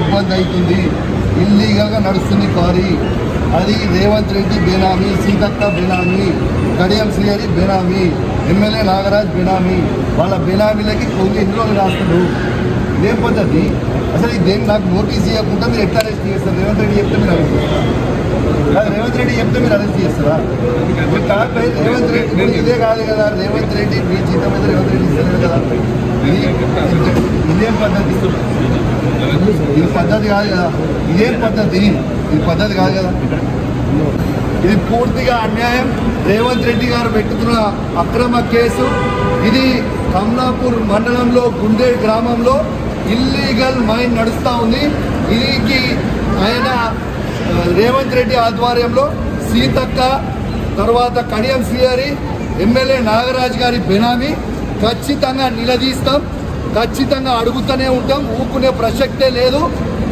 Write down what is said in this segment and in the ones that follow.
ఇబ్బంది అవుతుంది. ఇల్లీగల్గా నడుస్తుంది క్వారీ. అది రేవంత్ రెడ్డి బేనామీ, సీతక్క బేనామీ, కడియం శ్రీహరి బేనామీ, ఎమ్మెల్యే నాగరాజ్ బేనామీ. వాళ్ళ బేనామీలకి కొన్ని ఎన్ని రోజులు రాస్తాడు. ఇదేం పద్ధతి అసలు? ఇదేం నాకు నోటీస్ ఇవ్వకుండా మీరు ఎట్లా అరెస్ట్ చేస్తారు? రేవంత్ రెడ్డి చెప్తే మీరు అరెస్ట్ చేస్తారా? రేవంత్ రెడ్డి చెప్తే మీరు అరెస్ట్ చేస్తారా? రేవంత్ రెడ్డి ఇదే కాదు కదా. రేవంత్ రెడ్డి మీ జీతం మీద రేవంత్ రెడ్డి ఇస్తలేదు కదా. ఇదేం పద్ధతి? ఇది పద్ధతి కాదు కదా. ఇదేం పద్ధతి? ఇది పద్ధతి కాదు కదా. ఇది పూర్తిగా అన్యాయం. రేవంత్ రెడ్డి గారు పెట్టుతున్న అక్రమ కేసు ఇది. కమలాపూర్ మండలంలో గుండేడ్ గ్రామంలో ఇల్లీగల్ మైన్ నడుస్తూ ఉంది. దీనికి ఆయన రేవంత్ రెడ్డి ఆధ్వర్యంలో సీతక్క, తర్వాత కడియం శ్రీహరి, ఎమ్మెల్యే నాగరాజ్ గారి బెనామీ. ఖచ్చితంగా నిలదీస్తాం, ఖచ్చితంగా అడుగుతూనే ఉంటాం. ఊకునే ప్రసక్తే లేదు.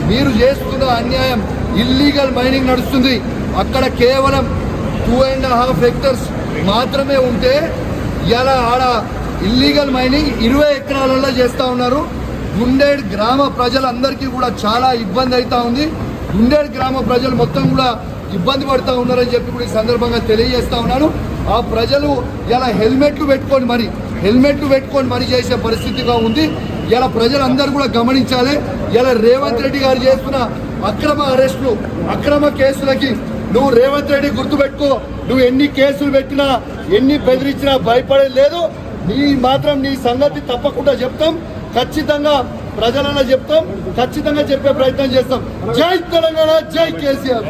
మీరు చేస్తున్న అన్యాయం. ఇల్లీగల్ మైనింగ్ నడుస్తుంది అక్కడ. కేవలం 2.5 హెక్టర్స్ మాత్రమే ఉంటే ఇలా ఆడ ఇల్లీగల్ మైనింగ్ 20 ఎకరాలలో చేస్తూ ఉన్నారు. గుండేడ్ గ్రామ ప్రజలందరికీ కూడా చాలా ఇబ్బంది అవుతూ ఉంది. గుండేడ్ గ్రామ ప్రజలు మొత్తం కూడా ఇబ్బంది పడుతూ ఉన్నారని చెప్పి కూడా ఈ సందర్భంగా తెలియజేస్తూ ఉన్నాను. ఆ ప్రజలు ఇలా హెల్మెట్లు పెట్టుకొని మరి చేసే పరిస్థితిగా ఉంది. ఇలా ప్రజలందరూ కూడా గమనించాలి. ఇలా రేవంత్ రెడ్డి గారు చేస్తున్న అక్రమ అరెస్టులు, అక్రమ కేసులకి నువ్వు రేవంత్ రెడ్డి గుర్తుపెట్టుకో. నువ్వు ఎన్ని కేసులు పెట్టినా, ఎన్ని బెదిరించినా భయపడేది లేదు. నీ సంగతి తప్పకుండా చెప్తాం. ఖచ్చితంగా ప్రజలలో చెప్తాం. ఖచ్చితంగా చెప్పే ప్రయత్నం చేస్తాం. జై తెలంగాణ, జై కేసీఆర్.